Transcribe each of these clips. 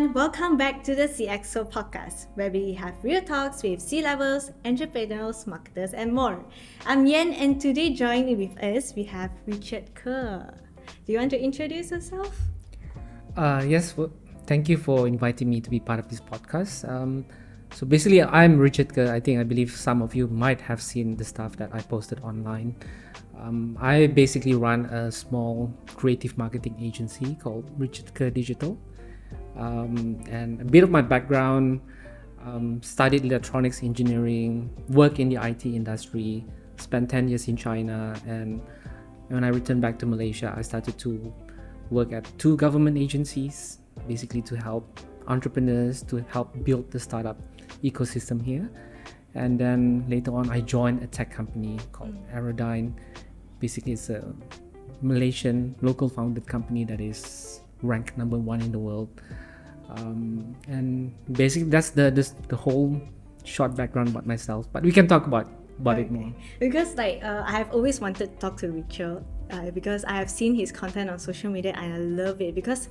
everyone, welcome back to the CxO podcast, where we have real talks with C-levels, entrepreneurs, marketers, and more. I'm Yen, and today joining with us, we have Richard Kerr. Do you want to introduce yourself? Yes, thank you for inviting me to be part of this podcast. So basically, I'm Richard Kerr. I believe some of you might have seen the stuff that I posted online. I basically run a small creative marketing agency called Richard Kerr Digital. And a bit of my background, studied electronics engineering, work in the IT industry, spent 10 years in China, and when I returned back to Malaysia, I started to work at 2 government agencies, basically to help entrepreneurs, to help build the startup ecosystem here. And then later on, I joined a tech company called Aerodyne. Basically, it's a Malaysian local founded company that is ranked number 1 in the world. And basically, that's the whole short background about myself. But we can talk about it more. Because I have always wanted to talk to Richard because I have seen his content on social media and I love it because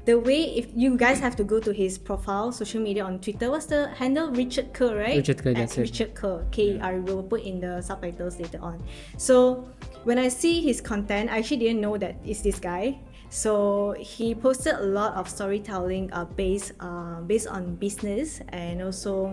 the way, if you guys have to go to his profile, social media on Twitter, what's the handle? Richard Kerr, right? Richard Kerr, that's it. Richard Kerr, K-E-R, we will put in the subtitles later on. So when I see his content, I actually didn't know that it's this guy. So he posted a lot of storytelling based on business, and also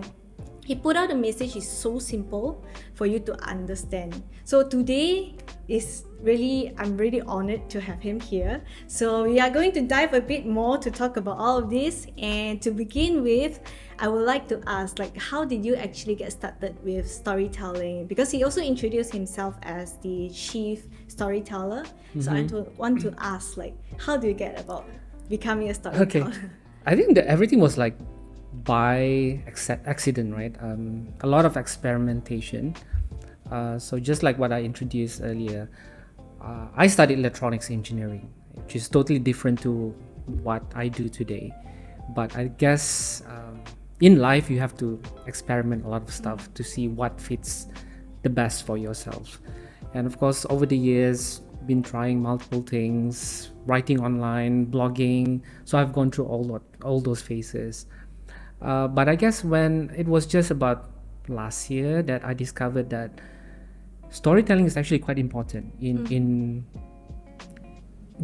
he put out a message is so simple for you to understand. So today I'm really honored to have him here. So we are going to dive a bit more to talk about all of this. And to begin with, I would like to ask, how did you actually get started with storytelling? Because he also introduced himself as the chief storyteller. So I want to ask, how do you get about becoming a storyteller? Okay, I think that everything was by accident, right? A lot of experimentation. So just like what I introduced earlier, I studied electronics engineering, which is totally different to what I do today. But I guess in life you have to experiment a lot of stuff to see what fits the best for yourself. And of course, over the years, been trying multiple things, writing online, blogging. So I've gone through all those phases. But I guess when it was just about last year that I discovered that storytelling is actually quite important in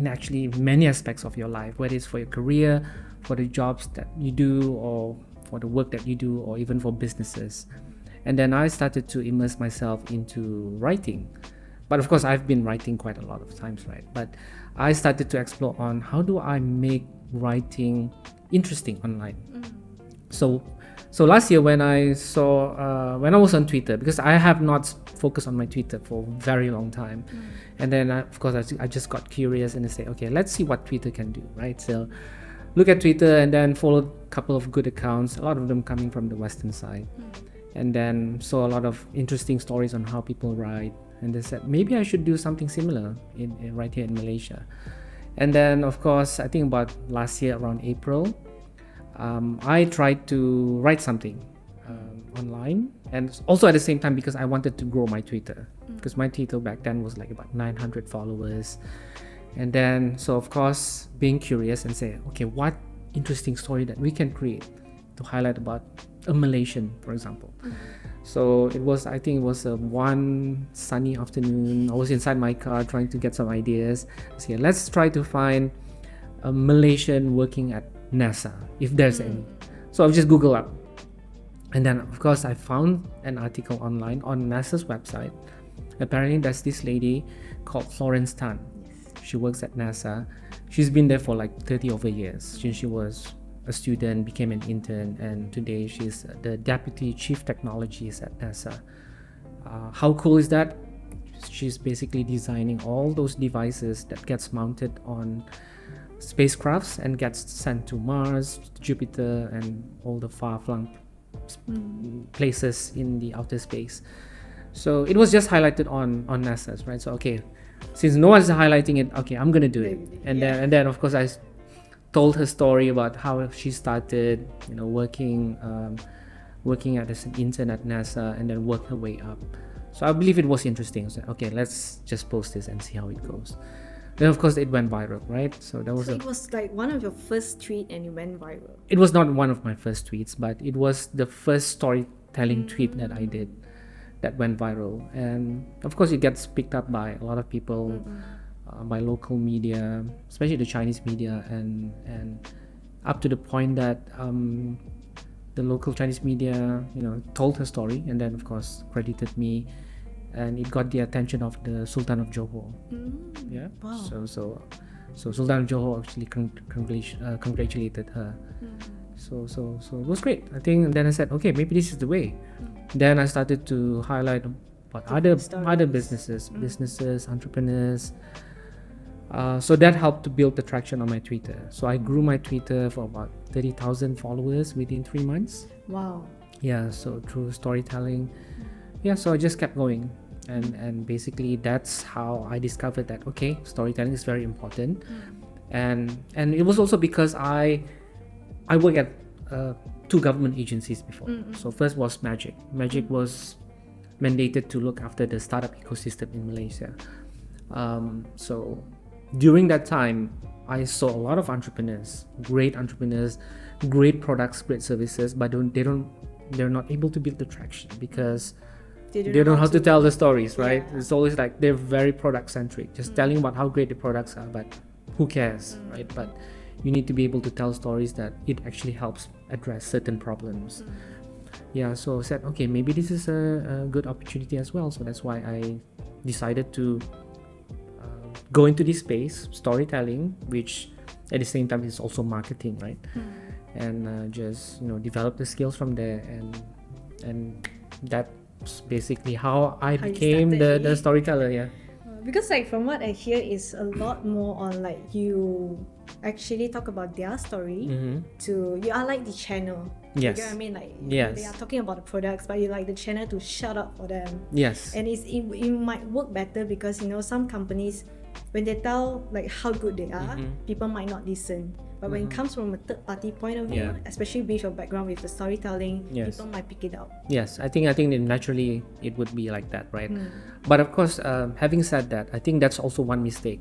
actually many aspects of your life, whether it's for your career, for the jobs that you do, or for the work that you do, or even for businesses. And then I started to immerse myself into writing. But of course, I've been writing quite a lot of times, right? But I started to explore on how do I make writing interesting online. So last year when I was on Twitter, because I have not focused on my Twitter for a very long time, and then I just got curious and I say, okay, let's see what Twitter can do, right? So look at Twitter and then followed a couple of good accounts, a lot of them coming from the Western side, and then saw a lot of interesting stories on how people write, and they said maybe I should do something similar right here in Malaysia. And then of course, I think about last year around April, I tried to write something online, and also at the same time because I wanted to grow my Twitter, because my Twitter back then was about 900 followers. And then so of course being curious and say, okay, what interesting story that we can create to highlight about a Malaysian, for example. So I think it was a one sunny afternoon. I was inside my car trying to get some ideas. So let's try to find a Malaysian working at NASA, if there's any. So I've just Googled up, and then of course I found an article online on NASA's website. Apparently there's this lady called Florence Tan. She works at NASA. She's been there for 30 over years since she was a student, became an intern, and today she's the deputy chief technologist at NASA. How cool is that? She's basically designing all those devices that gets mounted on spacecrafts and gets sent to Mars, Jupiter, and all the far-flung places in the outer space. So it was just highlighted on NASA's, right? So okay, since no one's highlighting it, okay, I'm gonna do it. And then of course I told her story about how she started, working as an intern at NASA, and then worked her way up. So I believe it was interesting. So okay, let's just post this and see how it goes. Then of course it went viral, right? So that was So it was like one of your first tweet and it went viral. it was not one of my first tweets, but it was the first storytelling tweet that I did that went viral. And of course it gets picked up by a lot of people, by local media, especially the Chinese media, and up to the point that the local Chinese media, told her story, and then of course credited me, and it got the attention of the Sultan of Johor. Yeah. Wow. So Sultan of Johor actually congratulated her. So it was great, I think. And then I said, okay, maybe this is the way. Then I started to highlight about other businesses, entrepreneurs. So that helped to build the traction on my Twitter. So I grew my Twitter for about 30,000 followers within 3 months. Wow. Yeah, so through storytelling. Yeah, so I just kept going. And basically that's how I discovered that, okay, storytelling is very important. And it was also because I worked at 2 government agencies before. So first was Magic. Magic was mandated to look after the startup ecosystem in Malaysia. So during that time, I saw a lot of entrepreneurs, great products, great services, but they're not able to build the traction because they don't know how to tell the stories, right? Yeah. It's always like they're very product centric, just telling about how great the products are, but who cares, right? But you need to be able to tell stories that it actually helps address certain problems. Yeah, so I said, okay, maybe this is a good opportunity as well. So that's why I decided to go into this space, storytelling, which at the same time is also marketing, right? And just develop the skills from there, and that's basically how I became the storyteller. Yeah. Because like from what I hear is a lot more on like you actually talk about their story to you are like the channel. Yes. You get what I mean? Like Yes. they are talking about the products, but you like the channel to shut up for them. Yes. And it might work better because some companies, when they tell like how good they are, people might not listen. But when it comes from a third party point of view, especially with your background with the storytelling, people might pick it up. Yes, I think that naturally it would be like that, right? But of course, having said that, I think that's also one mistake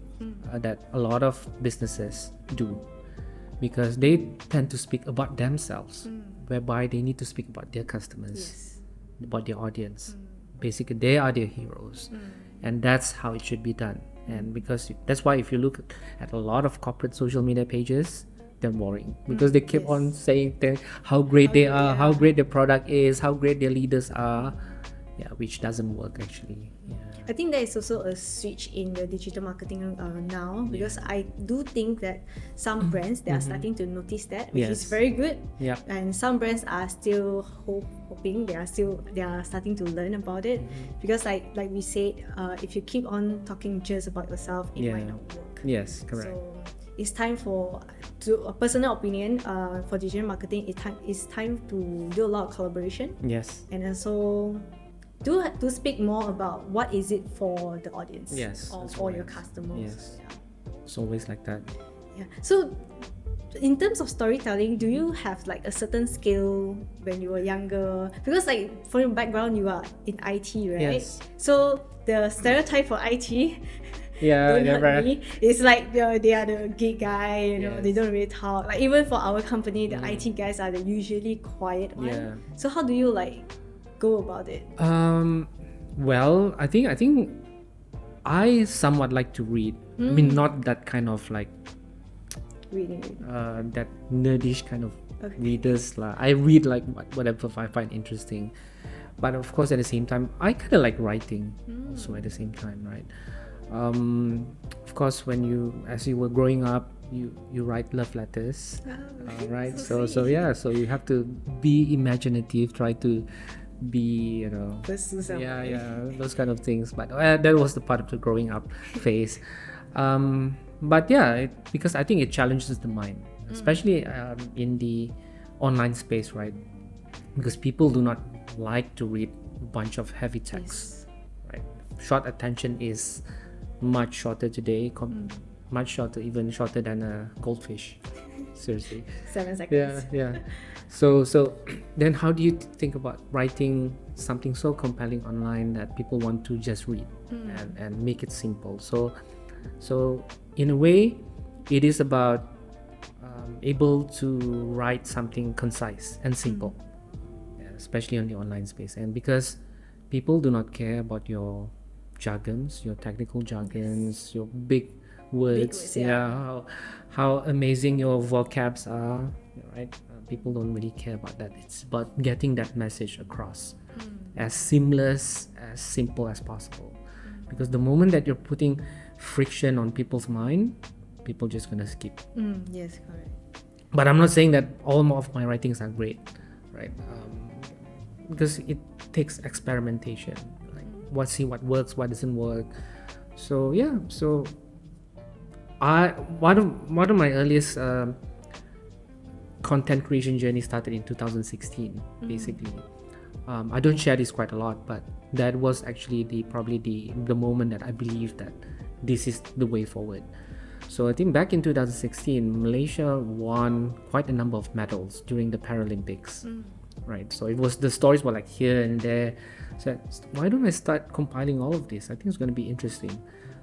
that a lot of businesses do, because they tend to speak about themselves, whereby they need to speak about their customers, about their audience. Basically, they are their heroes, and that's how it should be done. And because that's why if you look at a lot of corporate social media pages, they're boring because they keep on saying how great they are, how great their product is, how great their leaders are. Yeah, which doesn't work actually. Yeah. I think there is also a switch in the digital marketing now, because I do think that some brands they are starting to notice that, which is very good. Yeah. And some brands are still hoping they are starting to learn about it, because like we said, if you keep on talking just about yourself, it might not work. Yes, correct. So it's time a personal opinion, for digital marketing, it's time to do a lot of collaboration. Yes. And also do speak more about what is it for the audience, or for your customers. Yes. It's always like that. Yeah. So in terms of storytelling, do you have like a certain skill when you were younger? Because like from your background, you are in IT, right? Yes. So the stereotype for IT, Yeah, don't hurt right. me, it's like they are the geek guy, Yes. they don't really talk. Like even for our company, the IT guys are the usually quiet one. Yeah. So how do you like go about it? Well, I think I somewhat like to read. I mean, not that kind of like Reading. that nerdish kind of readers. I read like whatever I find interesting, but of course at the same time I kind of like writing also at the same time, right? Of course, as you were growing up, you write love letters, right? So yeah, so you have to be imaginative, try to be those kind of things. But that was the part of the growing up phase. But yeah, because I think it challenges the mind, especially in the online space, right? Because people do not like to read a bunch of heavy text, right? Short attention is much shorter today, much shorter, even shorter than a goldfish. Seriously. 7 seconds. Yeah. So then how do you think about writing something so compelling online that people want to just read and make it simple? So So in a way, it is about able to write something concise and simple, especially on the online space. And because people do not care about your jargons, your technical jargons, your big words, how amazing your vocabs are, right? People don't really care about that. It's about getting that message across as seamless, as simple as possible. Because the moment that you're putting friction on people's mind, people just gonna skip. Yes, correct. But I'm not saying that all of my writings are great, right? Because it takes experimentation. Like see what works, what doesn't work. So yeah, so one of my earliest content creation journey started in 2016, basically. I don't share this quite a lot, but that was actually probably the moment that I believed that this is the way forward. So I think back in 2016, Malaysia won quite a number of medals during the Paralympics, right? So the stories were like here and there. So why don't I start compiling all of this? I think it's going to be interesting.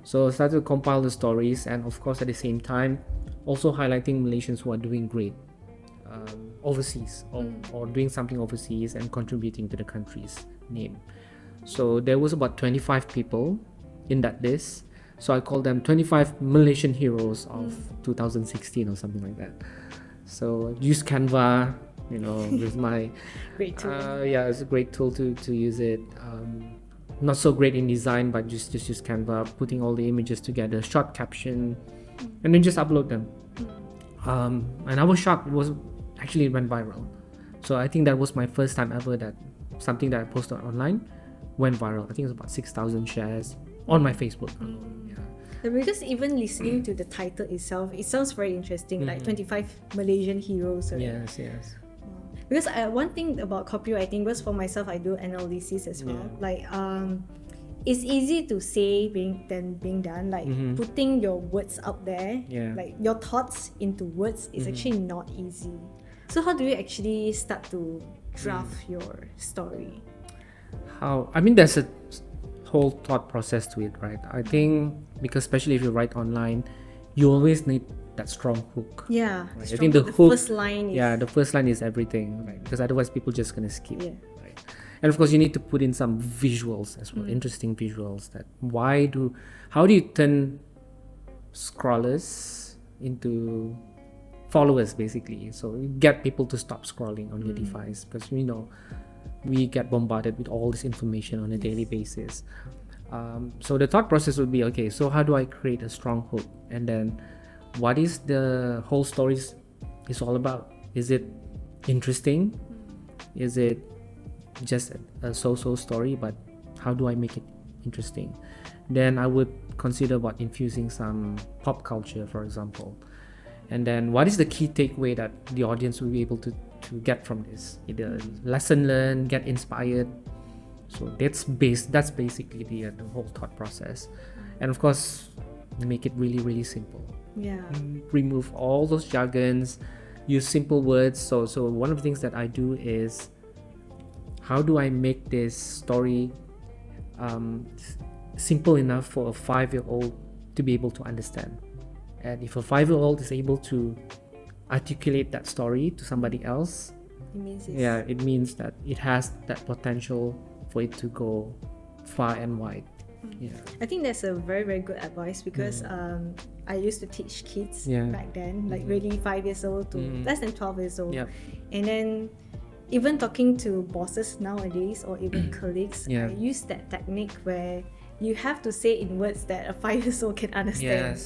So I started to compile the stories, and of course at the same time also highlighting Malaysians who are doing great overseas or doing something overseas and contributing to the country's name. So there was about 25 people in that list. So I call them 25 Malaysian heroes of 2016 or something like that. So use Canva, with my great tool. It's a great tool to use it. Not so great in design, but just use Canva, putting all the images together, short caption, and then just upload them. And I was shocked. It went viral. So I think that was my first time ever that something that I posted online went viral. I think it was about 6,000 shares on my Facebook alone. Because even listening to the title itself, it sounds very interesting, like 25 Malaysian heroes. Right? Yes. Because one thing about copywriting, because for myself, I do analysis as well. Like, it's easy to say than being done. Like putting your words out there, like your thoughts into words is actually not easy. So how do you actually start to draft your story? There's a whole thought process to it, right? I think because especially if you write online, you always need that strong hook. Yeah, right? I think the hook, first line is... the first line is everything, right? Because otherwise people just gonna skip. Right? And of course you need to put in some visuals as well, interesting visuals. How do you turn scrollers into followers, basically? So you get people to stop scrolling on your device, because we get bombarded with all this information on a daily basis. So the thought process would be, okay, so how do I create a strong hook? And then what is the whole story is all about? Is it interesting? Is it just a so-so story? But how do I make it interesting? Then I would consider infusing some pop culture, for example. And then what is the key takeaway that the audience will be able to get from this? Either lesson learned, get inspired. So that's basically the whole thought process. And of course, make it really, really simple. Remove all those jargons, use simple words. So one of the things that I do is, how do I make this story simple enough for a 5-year-old to be able to understand? And if a 5-year-old is able to articulate that story to somebody else, it means that it has that potential for it to go far and wide. I think that's a very, very good advice, because I used to teach kids back then, like really 5 years old to less than 12 years old. And then even talking to bosses nowadays, or even colleagues, I use that technique where you have to say in words that a 5-year-old can understand.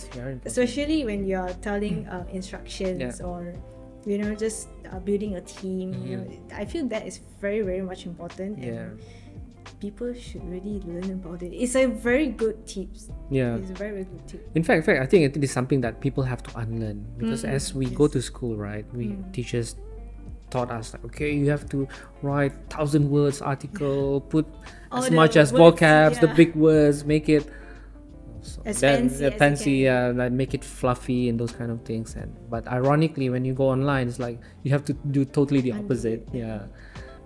Especially when you're telling instructions or just building a team. I feel that is very, very much important. And people should really learn about it. It's a very good tips. It's a very, very good tip. In fact, I think it is something that people have to unlearn, because as we go to school, right, teachers taught us, like, okay, you have to write 1,000 words article, put as much as vocabs, the big words, make it as fancy, like make it fluffy and those kind of things. But ironically, when you go online, it's like you have to do totally the opposite.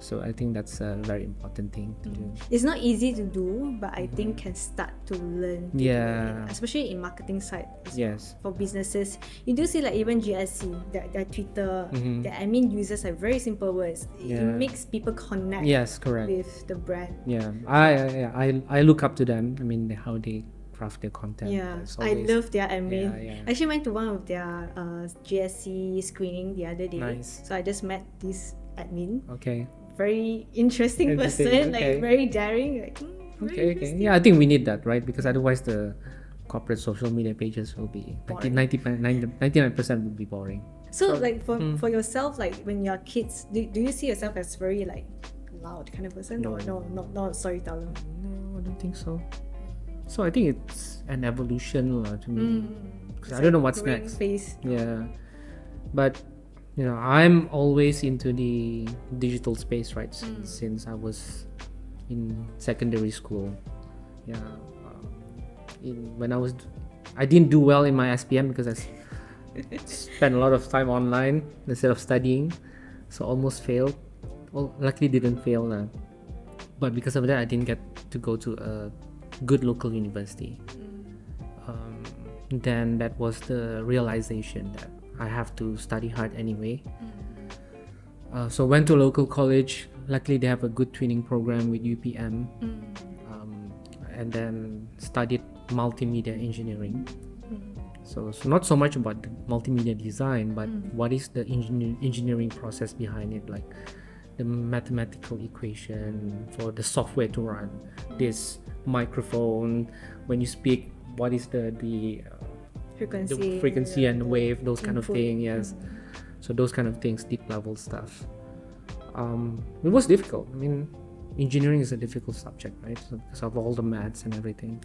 So I think that's a very important thing to do. It's not easy to do, but I think can start to learn to do Yeah. it, especially in marketing side as Yes. for businesses. You do see like even GSC, their Twitter, their admin uses like very simple words. It Yeah. makes people connect Yes, correct. with the brand. Yeah, I look up to them. I mean, how they craft their content. Yeah, It's I always- love their admin. Yeah. I actually went to one of their GSC screening the other day. Nice. So I just met this admin. Okay. Very interesting Interesting, person, okay. like very daring. Like, very Okay. interesting. Yeah, I think we need that, right? Because otherwise the corporate social media pages will be Boring. 99% would be boring. So like for yourself, like when you're kids, do you see yourself as very like loud kind of person? No. Or not a storyteller? No, I don't think so. So I think it's an evolution to me. Because It's I don't know like what's growing next. Phase. Yeah, but I'm always into the digital space, right? Since I was in secondary school. Yeah, I didn't do well in my SPM because I spent a lot of time online instead of studying, so almost failed. Well, luckily didn't fail, but because of that, I didn't get to go to a good local university. Then that was the realization that I have to study hard anyway. So went to local college. Luckily, they have a good training program with UPM, and then studied multimedia engineering. So not so much about the multimedia design, but what is the engineering process behind it, like the mathematical equation for the software to run this microphone. When you speak, what is the frequency and the wave, those kind of input. thing. Yes. So those kind of things, deep level stuff. It was difficult. I mean, engineering is a difficult subject, right? So because of all the maths and everything.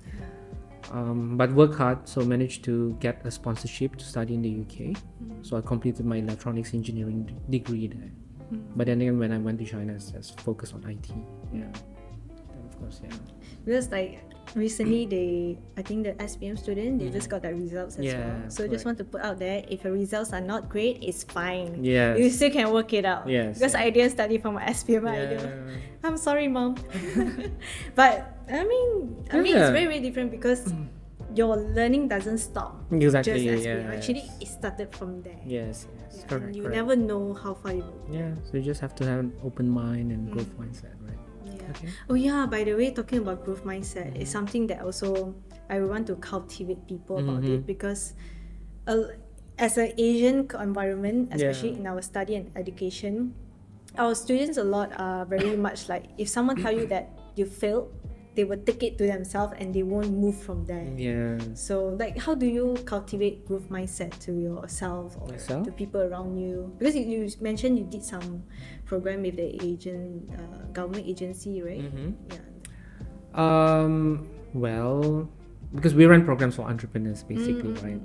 But work hard, so managed to get a sponsorship to study in the UK. So I completed my electronics engineering degree there. But then again, when I went to China, I just focused on IT. Yeah. And of course, yeah. Because like recently I think the SPM student, they just got their results as Yeah, well. So just correct. want to put out there, if your results are not great, it's fine. Yes. You still can work it out. Yes, Because yeah. I didn't study for my SPM either. I'm sorry, mom. But I mean it's Yeah. very, very different because your learning doesn't stop. Exactly, Just SPM. yes. Actually, it started from there. Yes. And Correct. you correct. never know how far you go. Yeah. So you just have to have an open mind and growth mindset, right? Yeah. Okay. Oh yeah, by the way, talking about growth mindset is something that also I want to cultivate people about it, because as an Asian environment, especially in our study and education, our students a lot are very much like, if someone tell you that you failed, they will take it to themselves and they won't move from there. Yeah. So like, how do you cultivate growth mindset to yourself or Myself? to people around you? Because you mentioned you did some program with the government agency, right? Yeah. Well, because we run programs for entrepreneurs basically, right?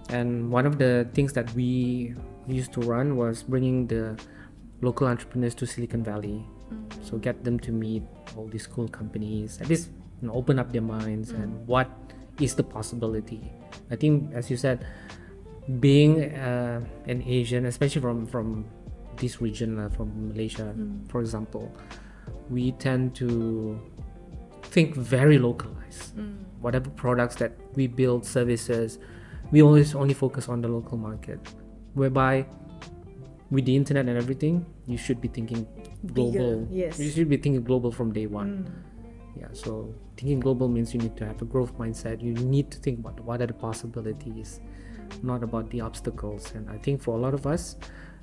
And one of the things that we used to run was bringing the local entrepreneurs to Silicon Valley. So get them to meet all these cool companies, at least open up their minds and what is the possibility. I think, as you said, being an Asian, especially from this region, from Malaysia, for example, we tend to think very localized. Whatever products that we build, services, we always only focus on the local market, whereby with the internet and everything, you should be thinking global. Bigger, yes. You should be thinking global from day one. Yeah, so thinking global means you need to have a growth mindset. You need to think about what are the possibilities, not about the obstacles. And I think for a lot of us,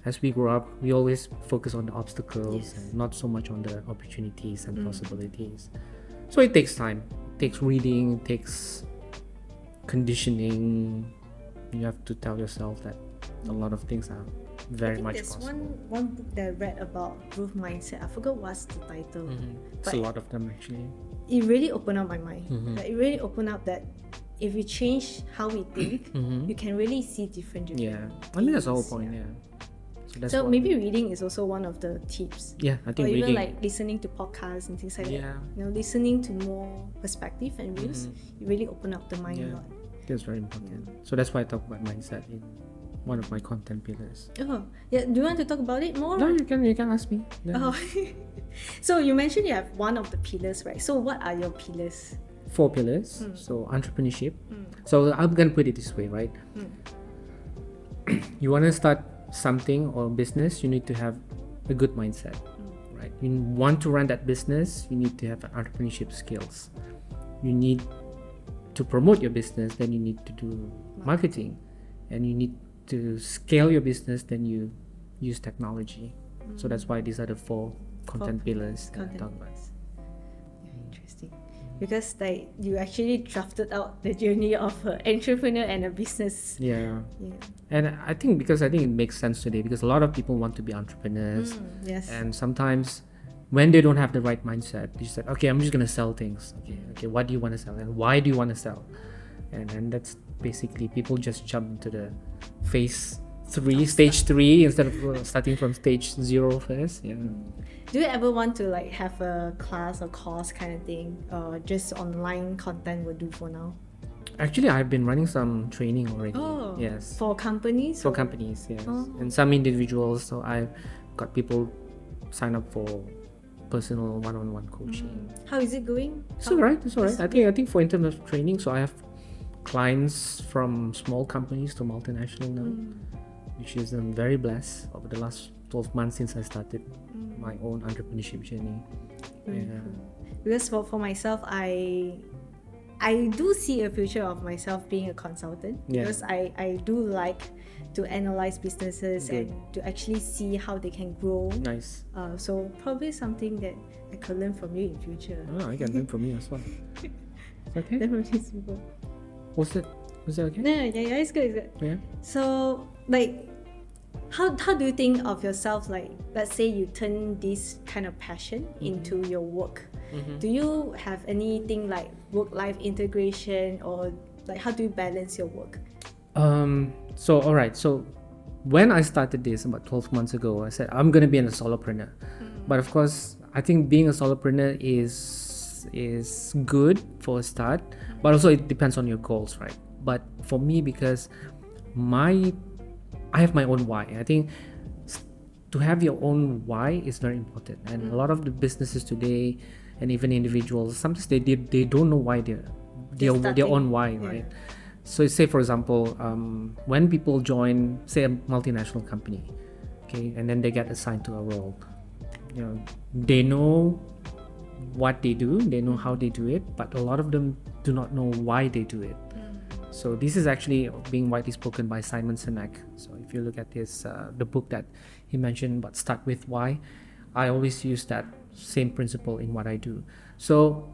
as we grow up, we always focus on the obstacles and not so much on the opportunities and possibilities. So it takes time. It takes reading, it takes conditioning. You have to tell yourself that a lot of things are very much There's possible. one book that I read about growth mindset. I forgot what's the title. It's But a lot of them actually. it really opened up my mind. Like, it really opened up that if we change how we think, you can really see different. Yeah, I mean that's the whole things, point. Yeah. So that's So what- maybe reading is also one of the tips. Yeah, I Or think even reading. like listening to podcasts and things like Yeah. that. Listening to more perspective and views, it really open up the mind a Yeah. lot. That's very important. So that's why I talk about mindset one of my content pillars. Oh, yeah. Do you want to talk about it more? No, you can ask me. Yeah. Oh. So you mentioned you have one of the pillars, right? So what are your pillars? 4 pillars. So entrepreneurship. So I'm gonna put it this way, right? You want to start something or business, you need to have a good mindset, right? You want to run that business, you need to have entrepreneurship skills. You need to promote your business, then you need to do marketing, and you need to scale your business, then you use technology. So that's why these are the 4 content pillars that I talk about. Interesting. Because like you actually drafted out the journey of an entrepreneur and a business. Yeah. And I think it makes sense today because a lot of people want to be entrepreneurs. Yes. And sometimes when they don't have the right mindset, they just say, okay, I'm just gonna sell things. Okay, what do you want to sell and why do you want to sell? And that's basically people just jump into the stage 3 instead of starting from stage 0 first. Yeah. Do you ever want to like have a class or course kind of thing, or just online content will do for now? Actually, I've been running some training already. Oh, yes. For companies? For or? companies, yes. Oh. And some individuals. So I've got people sign up for personal one-on-one coaching. How is it going? It's alright. I think for in terms of training, so I have clients from small companies to multinational now, which is I'm very blessed over the last 12 months since I started my own entrepreneurship journey. Very cool. Because for myself, I do see a future of myself being a consultant, because I do like to analyze businesses and to actually see how they can grow. Nice. So probably something that I could learn from you in future. Oh, I can learn from you as well. Okay. Learn from these people. Was that okay? No, yeah, it's good. Yeah. So like, how do you think of yourself? Like, let's say you turn this kind of passion into your work. Do you have anything like work-life integration, or like how do you balance your work? So alright, so when I started this about 12 months ago, I said I'm gonna be a solopreneur. But of course, I think being a solopreneur is good for a start, but also it depends on your goals, right? But for me, because I have my own why. I think to have your own why is very important, and a lot of the businesses today and even individuals, sometimes they don't know why their own why, right? So say for example, when people join say a multinational company, okay, and then they get assigned to a role, they know what they do, they know how they do it, but a lot of them do not know why they do it. So this is actually being widely spoken by Simon Sinek. So if you look at this, the book that he mentioned about Start With Why, I always use that same principle in what I do. So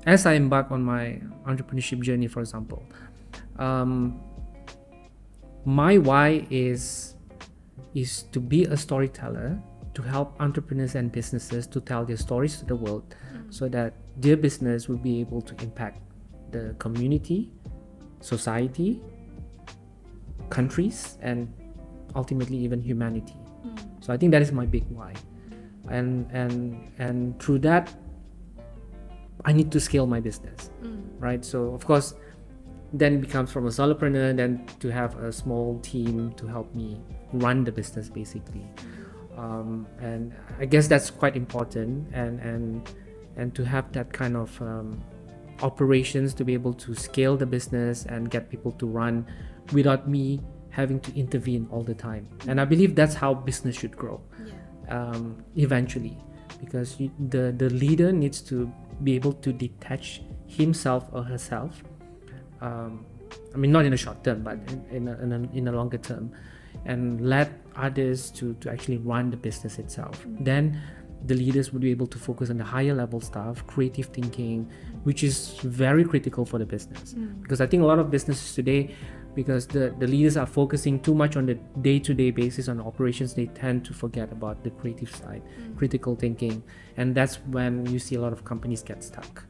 as I embark on my entrepreneurship journey, for example, my why is to be a storyteller, to help entrepreneurs and businesses to tell their stories to the world, so that their business will be able to impact the community, society, countries, and ultimately even humanity. So I think that is my big why, and through that I need to scale my business, right? So of course then it becomes from a solopreneur then to have a small team to help me run the business basically. And I guess that's quite important, and to have that kind of operations to be able to scale the business and get people to run without me having to intervene all the time. And I believe that's how business should grow eventually, because the leader needs to be able to detach himself or herself, I mean not in a short term but in a longer term, and let others to actually run the business itself. Then the leaders would be able to focus on the higher level stuff, creative thinking, which is very critical for the business. Because I think a lot of businesses today, because the leaders are focusing too much on the day-to-day basis on operations, they tend to forget about the creative side, critical thinking, and that's when you see a lot of companies get stuck.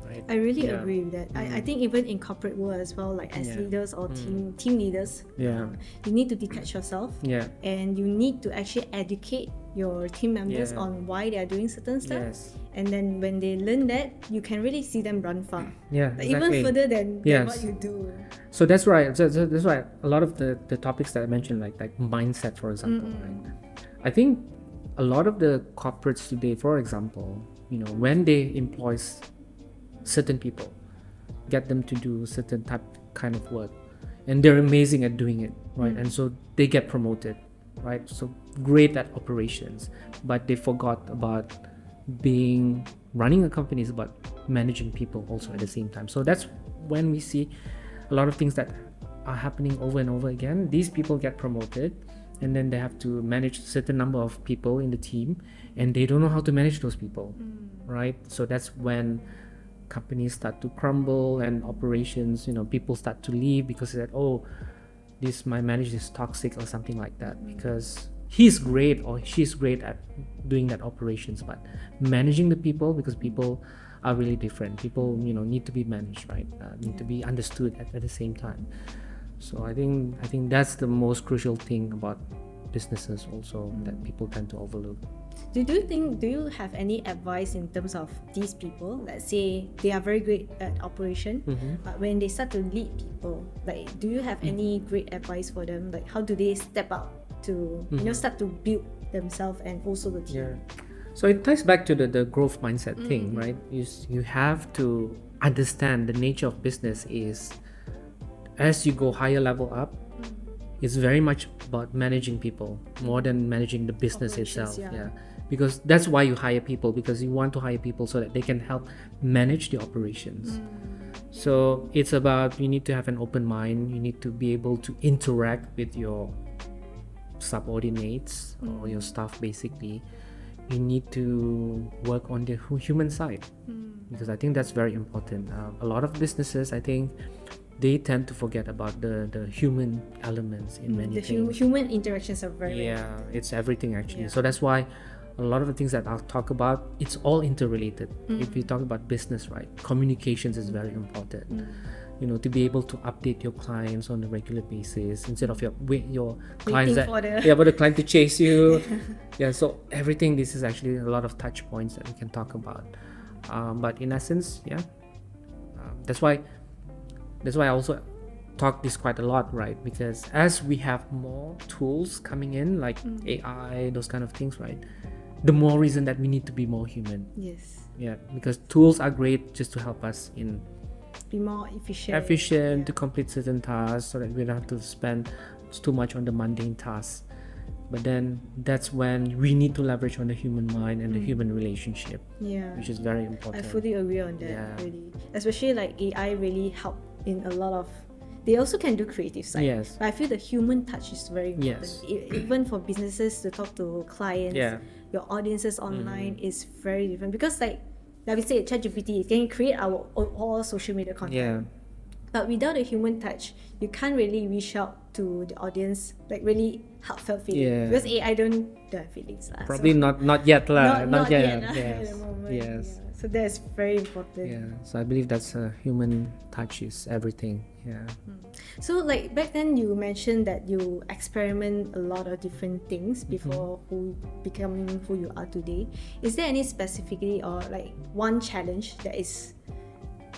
right? I really Yeah. agree with that. I think even in corporate world as well, like as Yeah. leaders or team leaders, Yeah. you need to detach yourself, Yeah. and you need to actually educate your team members Yeah. on why they are doing certain stuff. Yes. And then when they learn that, you can really see them run far. Yeah, Like exactly. even further than Yes. what you do. So that's right. So that's why a lot of the topics that I mentioned, like mindset, for example, right? I think a lot of the corporates today, for example, when they employ certain people, get them to do certain kind of work, and they're amazing at doing it, right? And so they get promoted, right? So great at operations, but they forgot about running a company is about managing people also at the same time. So that's when we see a lot of things that are happening over and over again. These people get promoted, and then they have to manage a certain number of people in the team, and they don't know how to manage those people, right? So that's when companies start to crumble, and operations, people start to leave because they said, oh, my manager is toxic or something like that, because he's great or she's great at doing that operations, but managing the people, because people are really different. People need to be managed, right? Need to be understood at the same time. So I think that's the most crucial thing about businesses also, that people tend to overlook. Do you have any advice in terms of these people? Let's say they are very great at operation, but when they start to lead people, like, do you have any great advice for them? Like, how do they step up to start to build themselves and also the team? Yeah. So it ties back to the growth mindset thing, right? You have to understand the nature of business is, as you go higher level up, it's very much about managing people more than managing the business itself. Yeah. Because that's why you hire people, because you want to hire people so that they can help manage the operations. So it's about, you need to have an open mind. You need to be able to interact with your subordinates or your staff. Basically, you need to work on the human side, because I think that's very important. A lot of businesses, I think, they tend to forget about the human elements in many things. Human interactions are very it's everything actually. So that's why a lot of the things that I'll talk about, it's all interrelated. If you talk about business, right, communications is very important. To be able to update your clients on a regular basis, instead of your clients for the client to chase you. So everything, this is actually a lot of touch points that we can talk about. But in essence, that's why I also talk this quite a lot, right? Because as we have more tools coming in, like AI, those kind of things, right, the more reason that we need to be more human. Yes. Because tools are great just to help us in be more efficient to complete certain tasks, so that we don't have to spend too much on the mundane tasks. But then that's when we need to leverage on the human mind and the human relationship, which is very important. I fully agree on that. Really, especially like AI really help in a lot of. They also can do creative side. Yes. But I feel the human touch is very important. Yes. Even for businesses to talk to clients, your audiences online is very different, because like we say, ChatGPT can create our all social media content. But without a human touch, you can't really reach out to the audience, like really heartfelt feeling. Because AI don't have feelings. Probably not yet lah. Not yet Yes. at the moment. Yes. So that's very important. So I believe that's human touch is everything. So like back then you mentioned that you experiment a lot of different things before becoming who you are today. Is there any specifically or like one challenge that is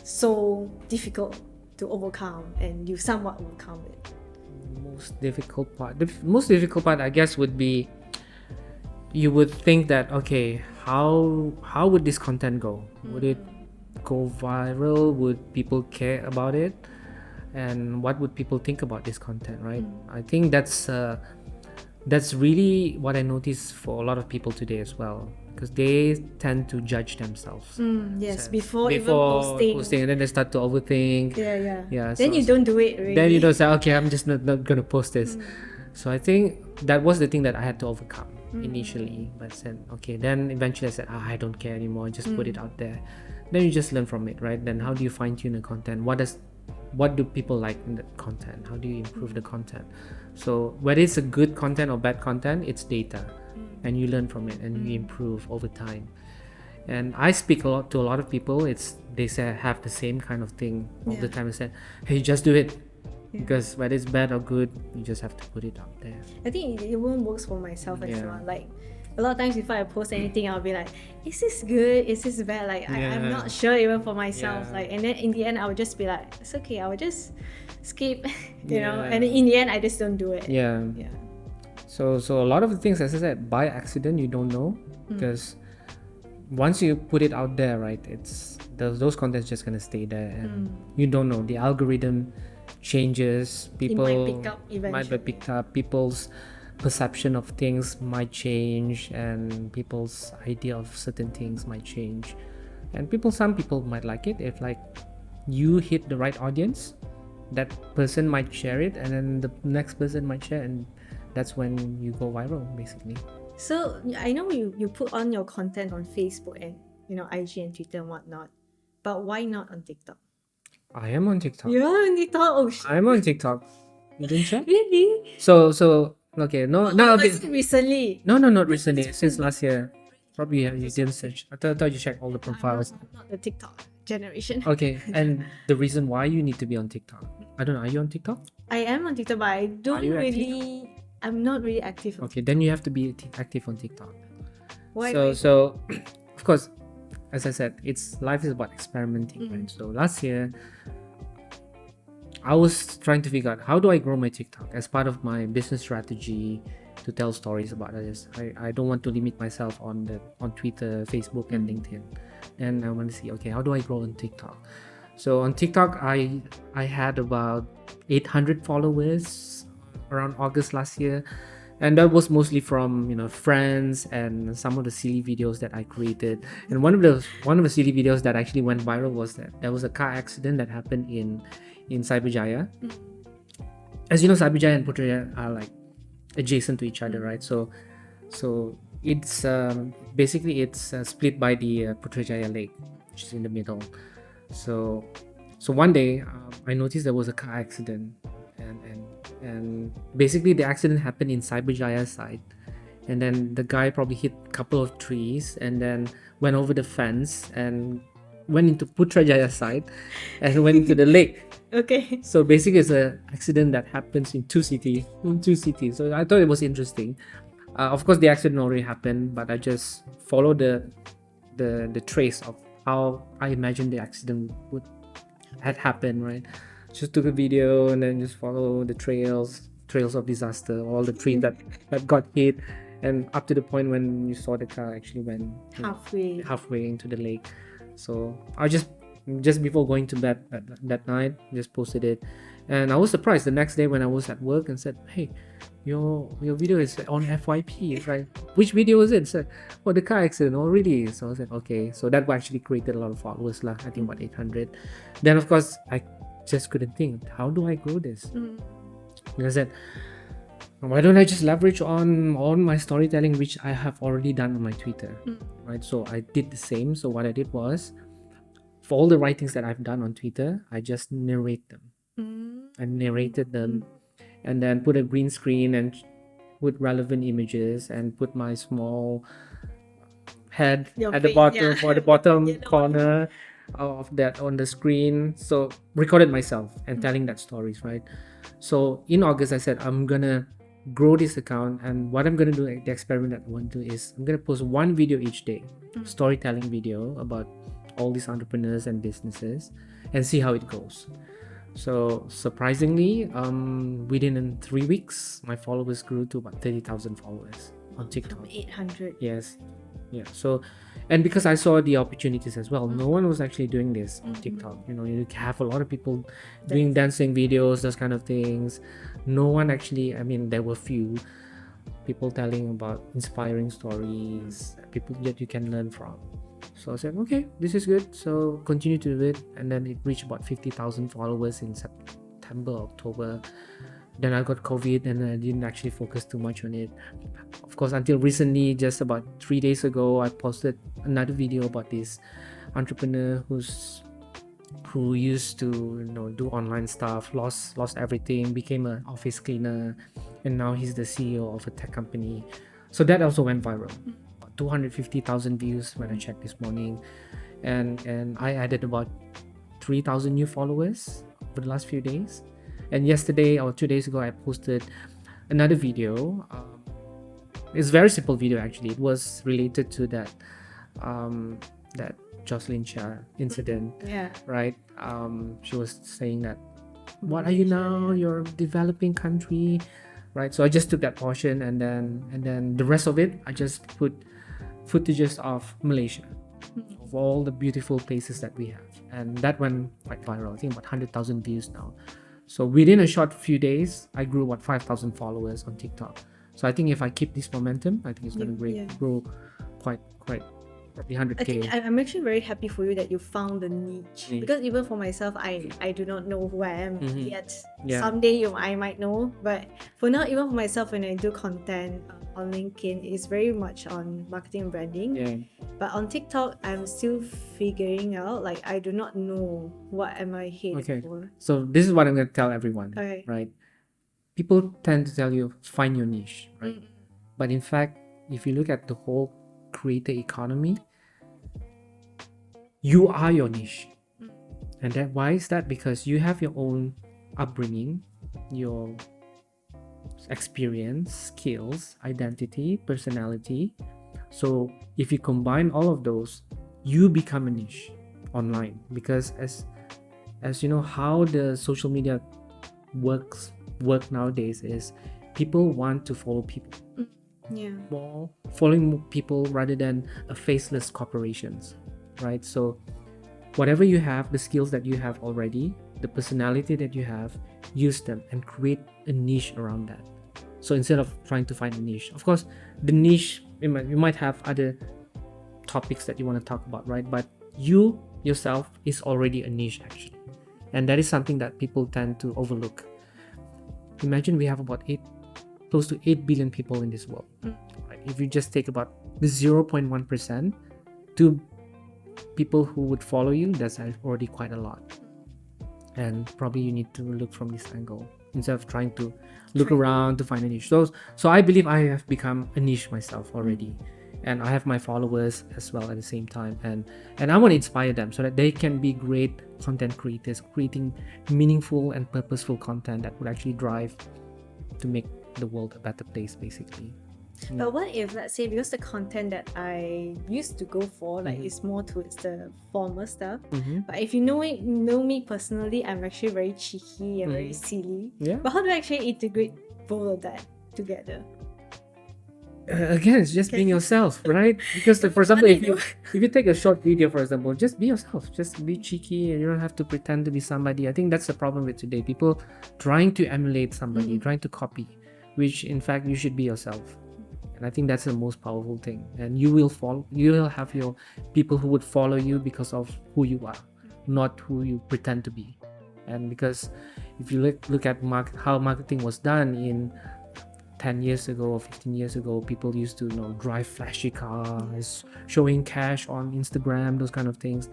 so difficult to overcome and you somewhat overcome it? The most difficult part, I guess, would be, you would think that, okay, how would this content go? Would it go viral? Would people care about it? And what would people think about this content, right? I think that's really what I notice for a lot of people today as well, because they tend to judge themselves. Yes, before even posting, and then they start to overthink. Then So you don't do it really. Then you don't say, okay, I'm just not gonna post this. So I think that was the thing that I had to overcome initially. But said, okay, then eventually I said, I don't care anymore, just put it out there. Then you just learn from it, right? Then how do you fine tune the content? What do people like in the content? How do you improve the content? So whether it's a good content or bad content, it's data, and you learn from it and you improve over time. And I speak a lot to a lot of people. They say have the same kind of thing all the Yeah. time. They say, hey, just do it. Yeah. Because whether it's bad or good, you just have to put it out there. I think it even works for myself as Yeah. well. Like a lot of times before I post anything, I'll be like, is this good? Is this bad? Like I'm Yeah. not sure even for myself. Yeah. Like, and then in the end, I would just be like, it's okay. I will just skip, you know. Yeah. And in the end, I just don't do it. Yeah. Yeah. So a lot of the things, as I said, by accident you don't know, because once you put it out there, right, it's those contents just gonna stay there, and you don't know, the algorithm changes, people might pick up might eventually. be picked up, people's perception of things might change, and people's idea of certain things might change, and some people might like it if like you hit the right audience, that person might share it, and then the next person might share, and that's when you go viral, basically. So I know you put on your content on Facebook and IG and Twitter and whatnot, but why not on TikTok? I am on TikTok. You're on TikTok? Oh shit. I'm on TikTok. You didn't check? Really? So okay, no, Oh, a was bit. it recently? No, not recently. Since last year, probably you didn't search. I thought you checked all the profiles. I'm not the TikTok generation. Okay, and the reason why you need to be on TikTok, I don't know. Are you on TikTok? I am on TikTok, but I don't you active? really. I'm not really active. On Okay, then you have to be active on TikTok. Why? So of course, as I said, life is about experimenting, right? So last year, I was trying to figure out how do I grow my TikTok as part of my business strategy to tell stories about this. I don't want to limit myself on Twitter, Facebook, and LinkedIn, and I want to see, okay, how do I grow on TikTok? So on TikTok, I had about 800 followers around August last year, and that was mostly from friends and some of the silly videos that I created. And one of the silly videos that actually went viral was that there was a car accident that happened in Cyberjaya. As you know, Cyberjaya and Putrajaya are like adjacent to each other, right? So it's basically it's split by the Putrajaya Lake, which is in the middle. So one day I noticed there was a car accident, and basically the accident happened in Cyberjaya side, and then the guy probably hit a couple of trees and then went over the fence and went into Putrajaya side and went into the lake. Okay. So basically it's an accident that happens in two cities. So I thought it was interesting. Of course the accident already happened, but I just followed the trace of how I imagined the accident had happened, right? Just took a video and then just follow the trails of disaster, all the trees that got hit, and up to the point when you saw the car actually went halfway into the lake. So I just before going to bed that night, just posted it, and I was surprised the next day when I was at work and said, hey, your video is on FYP. It's like, which video is it? So, oh, the car accident. Oh, really? So I said, okay. So that actually created a lot of followers, I think about 800. Then of course I just couldn't think, how do I grow this? And I said, why don't I just leverage on my storytelling, which I have already done on my Twitter, right? So I did the same. So what I did was, for all the writings that I've done on Twitter, I just narrate them. I narrated them, and then put a green screen and put relevant images and put my small head at the bottom or the bottom corner of that on the screen. So recorded myself and telling that stories, right? So in August I said I'm gonna grow this account, and what I'm gonna do, the experiment that I want to do is I'm gonna post one video each day, storytelling video about all these entrepreneurs and businesses, and see how it goes. So surprisingly, within 3 weeks my followers grew to about 30,000 followers on TikTok. From 800. Yes. Yeah. So, and because I saw the opportunities as well, no one was actually doing this on TikTok. You have a lot of people doing dancing videos, those kind of things. No one actually, I mean, there were few people telling about inspiring stories, people that you can learn from. So I said, okay, this is good. So continue to do it. And then it reached about 50,000 followers in September, October. Then I got COVID and I didn't actually focus too much on it. Of course, until recently, just about 3 days ago, I posted another video about this entrepreneur who used to do online stuff, lost everything, became an office cleaner, and now he's the CEO of a tech company. So that also went viral. 250,000 views when I checked this morning, and I added about 3,000 new followers over the last few days. And yesterday or 2 days ago, I posted another video. It's a very simple video actually. It was related to that Jocelyn Chia incident, Yeah. right? She was saying that, what are you now? You're a developing country, right? So I just took that portion, and then the rest of it, I just put footages of Malaysia, of all the beautiful places that we have, and that went quite viral. I think about 100,000 views now. So within a short few days, I grew about 5,000 followers on TikTok. So I think if I keep this momentum, I think it's going to grow quite probably 100K. I think I'm actually very happy for you that you found the niche. Because even for myself, I do not know who I am yet. Yeah. Someday I might know, but for now, even for myself, when I do content on LinkedIn, it's very much on marketing and branding. Yeah. But on TikTok, I'm still figuring out. Like, I do not know what am I here for. So this is what I'm going to tell everyone, Okay. right? People tend to tell you, find your niche, right? But in fact, if you look at the whole creator economy, you are your niche. And why is that? Because you have your own upbringing, your experience, skills, identity, personality. So if you combine all of those, you become a niche online. Because as you know, how the social media work nowadays is people want to follow people. More following people rather than a faceless corporations, right? So whatever you have, the skills that you have already, the personality that you have, use them and create a niche around that. So instead of trying to find a niche, of course, the niche, you might have other topics that you want to talk about, right? But you yourself is already a niche actually. And that is something that people tend to overlook. Imagine we have about close to 8 billion people in this world. Right? If you just take about the 0.1% to people who would follow you, that's already quite a lot. And probably you need to look from this angle instead of trying to look around to find a niche. So I believe I have become a niche myself already. And I have my followers as well at the same time. And I want to inspire them so that they can be great content creators, creating meaningful and purposeful content that would actually drive to make the world a better place, basically. But what if, let's say, because the content that I used to go for, like, is more towards the formal stuff. But if you know me personally, I'm actually very cheeky and very silly. But how do I actually integrate both of that together? Again, it's just being yourself, right? Because for example, if you take a short video, for example, just be yourself, just be cheeky, and you don't have to pretend to be somebody. I think that's the problem with today. People trying to emulate somebody, trying to copy, which in fact you should be yourself. And I think that's the most powerful thing. And you will have your people who would follow you because of who you are, not who you pretend to be. And because if you look at how marketing was done in 10 years ago or 15 years ago, people used to drive flashy cars, showing cash on Instagram, those kind of things.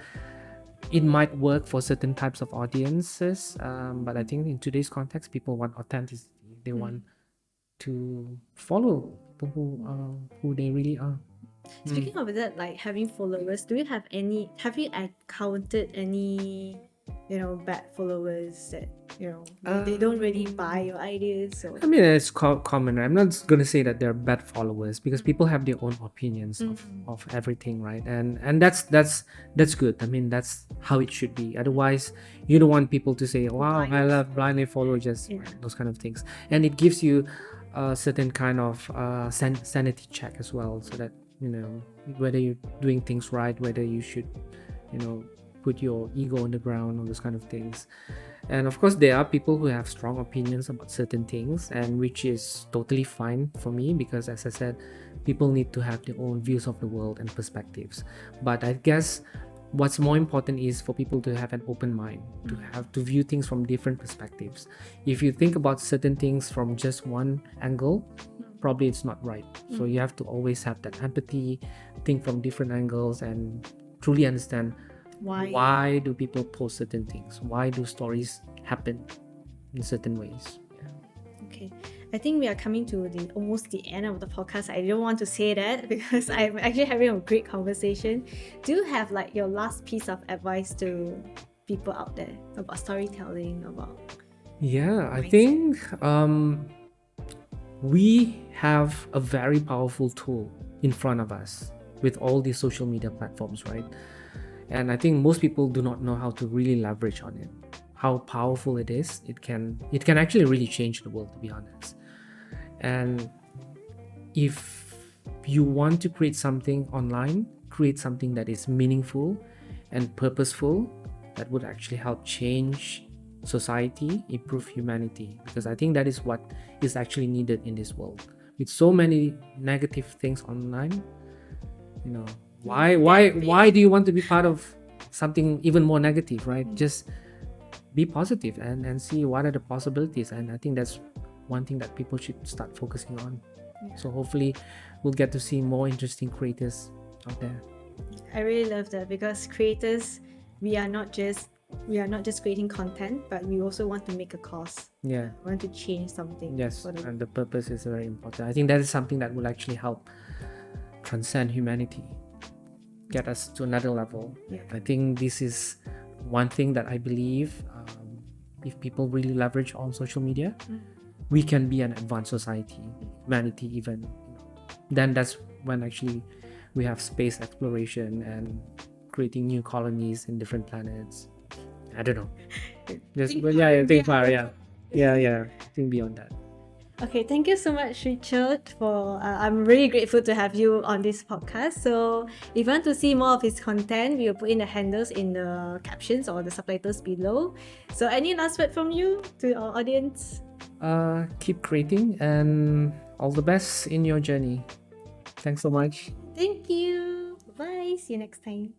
It might work for certain types of audiences, but I think in today's context, people want authenticity. They want to follow people who they really are. Speaking of that, like having followers, have you encountered any bad followers that they don't really buy your ideas? Or... I mean, it's common. I'm not gonna say that they're bad followers because people have their own opinions of everything, right? And that's good. I mean, that's how it should be. Otherwise, you don't want people to say, "Wow, I love blindly follow," just those kind of things. And it gives you a certain kind of sanity check as well, so that whether you're doing things right, whether you should put your ego on the ground, all those kind of things. And of course, there are people who have strong opinions about certain things, and which is totally fine for me, because as I said, people need to have their own views of the world and perspectives. But I guess what's more important is for people to have an open mind, to view things from different perspectives. If you think about certain things from just one angle, probably it's not right. So you have to always have that empathy, think from different angles, and truly understand why do people post certain things, why do stories happen in certain ways. Okay, I think we are coming to almost the end of the podcast. I don't want to say that because I'm actually having a great conversation. Do you have like your last piece of advice to people out there about storytelling, about Yeah, I mindset? think we have a very powerful tool in front of us with all these social media platforms, right? And I think most people do not know how to really leverage on it, how powerful it is. It can actually really change the world, to be honest. And if you want to create something online, create something that is meaningful and purposeful, that would actually help change society, improve humanity, because I think that is what is actually needed in this world. With so many negative things online, you know, why do you want to be part of something even more negative, right? Just be positive and see what are the possibilities. And I think that's one thing that people should start focusing on. So hopefully we'll get to see more interesting creators out there. I really love that because creators, we are not just creating content, but we also want to make a cause. Yeah. We want to change something. Yes, for the and the purpose is very important. I think that is something that will actually help transcend humanity, get us to another level. Yeah. I think this is one thing that I believe, if people really leverage on social media, we can be an advanced society, humanity even. Then that's when actually we have space exploration and creating new colonies in different planets. I don't know. Just, but yeah, think far, yeah. Think beyond that. Okay, thank you so much, Richard. I'm really grateful to have you on this podcast. So, if you want to see more of his content, we will put in the handles in the captions or the subtitles below. So, any last word from you to our audience? Keep creating and all the best in your journey. Thanks so much. Thank you. Bye. See you next time.